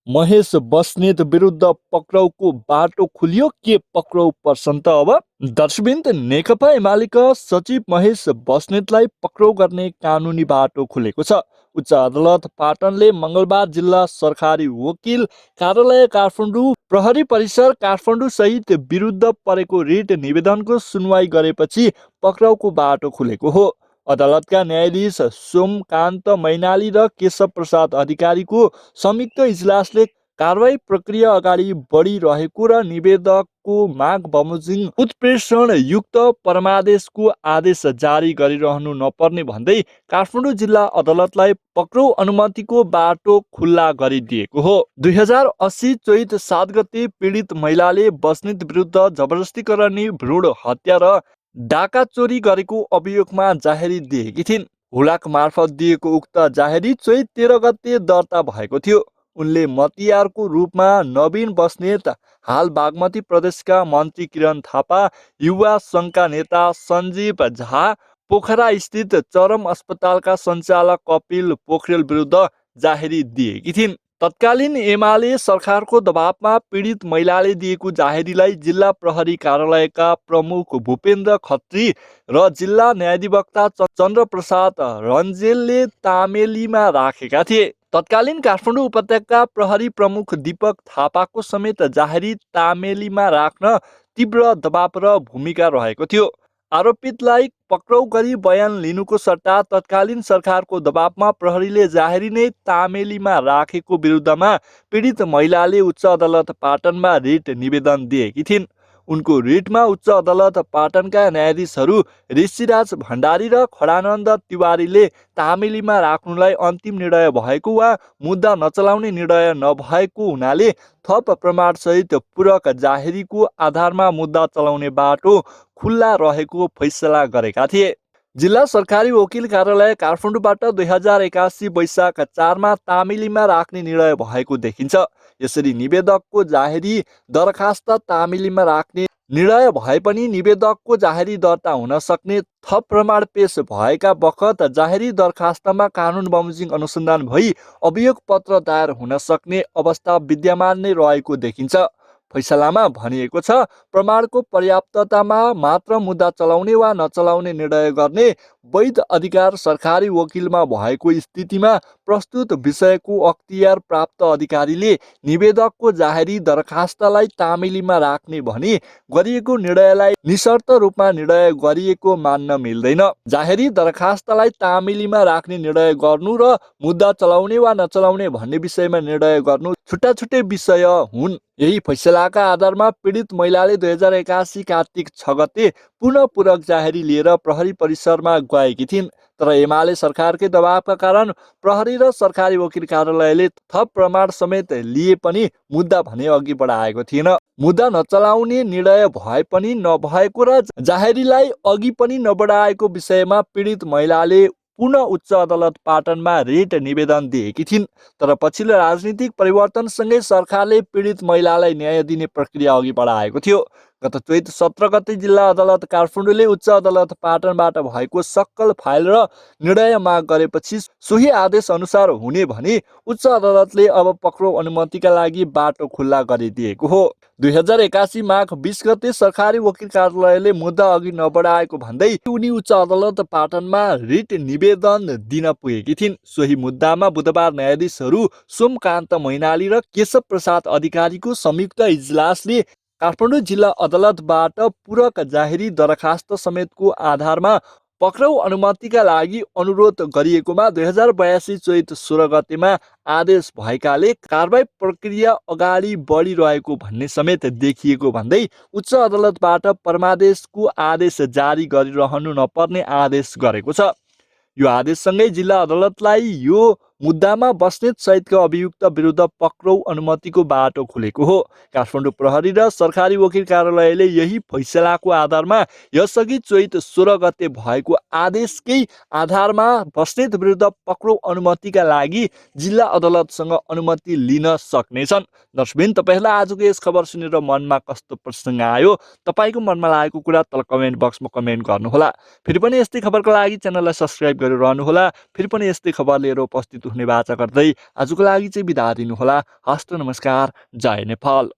महेश बस्नेत विरुद्ध पक्राउको बाटो खुलियो, के पक्राउ पर्छन् त अब? दर्शकवृन्द, नेकपा एमालेका सचिव महेश बस्नेतलाई पक्राउ गर्ने कानुनी बाटो खुलेको छ। उच्च अदालत पाटनले मङ्गलबार जिल्ला सरकारी वकिल कार्यालय काठमाडौँ, प्रहरी परिसर काठमाडौँ सहित विरुद्ध परेको रिट निवेदनको सुनवाई गरेपछि पक्राउको बाटो खुलेको हो। अदालतका न्यायाधीश सोमकान्त मैनाली र केशव प्रसाद अधिकारीको संयुक्त इजलासले कारवाही प्रक्रिया अगाडि बढिरहेको र निवेदकको माग बमोजिम उत्प्रेषण युक्त परमादेशको आदेश जारी गरिरहनु नपर्ने भन्दै काठमाडौँ जिल्ला अदालतलाई पक्राउ अनुमतिको बाटो खुल्ला गरिदिएको हो। 2080 चैत 7 गते पीडित महिलाले बस्नेत विरुद्ध जबरजस्ती गर्ने भ्रूण हत्या र डाका चोरी गरेको अभियोगमा जाहेरी दिएकी थिइन्। हुलाक मार्फत दिएको उक्त जाहेरी चैत 13 गते दर्ता भएको थियो। उनले मतियारको रूपमा नवीन बस्नेत, हाल बागमती प्रदेशका मन्त्री किरण थापा, युवा सङ्घका नेता सञ्जीव झा, पोखरा स्थित चरम अस्पतालका सञ्चालक कपिल पोखरेल विरुद्ध जाहेरी दिएकी थिइन्। तत्कालीन एमाले सरकारको दबावमा पीडित महिलाले दिएको जाहेरीलाई जिल्ला प्रहरी कार्यालयका प्रमुख भूपेन्द्र खत्री र जिल्ला न्यायाधिवक्ता चन्द्रप्रसाद रन्जेलले तामेलीमा राखेका थिए। तत्कालीन काठमाडौँ उपत्यका प्रहरी प्रमुख दीपक थापाको समेत जाहेरी तामेलीमा राख्न तीव्र दबाव र भूमिका रहेको थियो। आरोपितलाई पक्राउ गरी बयान लिनुको सट्टा तत्कालीन सरकारको दबावमा प्रहरीले जाहेरी नै तामेलीमा राखेको विरुद्धमा पीडित महिलाले उच्च अदालत पाटनमा रिट निवेदन दिएकी थिइन्। उनको रिटमा उच्च अदालत पाटनका न्यायाधीशहरू ऋषिराज भण्डारी र खडानन्द तिवारीले तामेलीमा राख्नुलाई अन्तिम निर्णय भएको वा मुद्दा नचलाउने निर्णय नभएको हुनाले थप प्रमाणसहित पूरक जाहेरीको आधारमा मुद्दा चलाउने बाटो खुल्ला रहेको फैसला गरेका थिए। जिल्ला सरकारी वकिल कार्यालय काठमाडौँबाट 2081 वैशाख 4मा तामेलीमा राख्ने निर्णय भएको देखिन्छ। यसरी निवेदकको जाहेरी दरखास्त तामेलीमा राख्ने निर्णय भए पनि निवेदकको जाहेरी दर्ता हुन सक्ने थप प्रमाण पेश भएका बखत जाहेरी दरखास्तमा कानुन बमोजिम अनुसन्धान भई अभियोग पत्र दायर हुन सक्ने अवस्था विद्यमान नै रहेको देखिन्छ। फैसलामा भनिएको छ, प्रमाणको पर्याप्ततामा मात्र मुद्दा चलाउने वा नचलाउने निर्णय गर्ने वैध अधिकार सरकारी वकिलमा भएको स्थितिमा प्रस्तुत विषयको अख्तियार प्राप्त अधिकारीले निवेदकको जाहेरी दरखास्तलाई तामेलीमा राख्ने भनी गरिएको निर्णयलाई निशर्त रूपमा निर्णय गरिएको मान्न मिल्दैन। जाहेरी दरखास्तलाई तामेलीमा राख्ने निर्णय गर्नु र मुद्दा चलाउने वा नचलाउने भन्ने विषयमा निर्णय गर्नु छुट्टा छुट्टै विषय हुन्। यही फैसलाका आधारमा पीडित महिलाले 2081 कार्तिक 6 गते पुनः पूरक जाहेरी लिएर प्रहरी परिसरमा गएकी थिइन्। तर एमाले सरकारकै दबावका कारण प्रहरी र सरकारी वकिल कार्यालयले थप प्रमाण समेत लिए पनि मुद्दा भने अघि बढाएको थिएन। मुद्दा नचलाउने निर्णय भए पनि नभएको र जाहेरीलाई अघि पनि नबढाएको विषयमा पीडित महिलाले पुनः उच्च अदालत पाटनमा रिट निवेदन दिएकी थिइन्। तर पछिल्लो राजनीतिक परिवर्तनसँगै सरकारले पीडित महिलालाई न्याय दिने प्रक्रिया अघि बढाएको थियो। गत चैत 17 गते जिल्ला अदालत काठमाडौँले उच्च अदालत पाटनबाट भएको सक्कल फाइल र निर्णय माग गरेपछि सोही आदेश अनुसार हुने भनी उच्च अदालतले अब पक्राउ अनुमतिका लागि बाटो खुल्ला गरिदिएको हो। 2081 माघ 20 गते सरकारी वकिल कार्यालयले मुद्दा अघि नबढाएको भन्दै उनी उच्च अदालत पाटनमा रिट निवेदन दिन पुगेकी थिइन्। सोही मुद्दामा बुधबार न्यायाधीशहरू सोमकान्त मैनाली र केशव प्रसाद अधिकारीको संयुक्त इजलासले काठमाडौँ जिल्ला अदालतबाट पूरक जाहेरी दरखास्त समेतको आधारमा पक्राउ अनुमतिका लागि अनुरोध गरिएकोमा 2082 चैत 16 गतेमा आदेश भएकाले कारबाही प्रक्रिया अगाडि बढिरहेको भन्ने समेत देखिएको भन्दै उच्च अदालतबाट परमादेशको आदेश जारी गरिरहनु नपर्ने आदेश गरेको छ। यो आदेशसँगै जिल्ला अदालतलाई यो मुद्दामा बस्नेत सहितका अभियुक्त विरुद्ध पक्राउ अनुमतिको बाटो खुलेको हो। काठमाडौँ प्रहरी र सरकारी वकिल कार्यालयले यही फैसलाको आधारमा यसअघि चैत 16 गते भएको आदेशकै आधारमा बस्नेत विरुद्ध पक्राउ अनुमतिका लागि जिल्ला अदालतसँग अनुमति लिन सक्नेछन्। दर्शकवृन्द, तपाईँहरूलाई आजको यस खबर सुनेर मनमा कस्तो प्रसङ्ग आयो, तपाईँको मनमा लागेको कुरा तल कमेन्ट बक्समा कमेन्ट गर्नुहोला। फेरि पनि यस्तै खबरको लागि च्यानललाई सब्स्क्राइब गरेर रहनुहोला। फेरि पनि यस्तै खबर लिएर उपस्थित हुने बाचा गर्दै आजको लागि चाहिँ बिदा दिनुहोला। हस्त नमस्कार, जय नेपाल।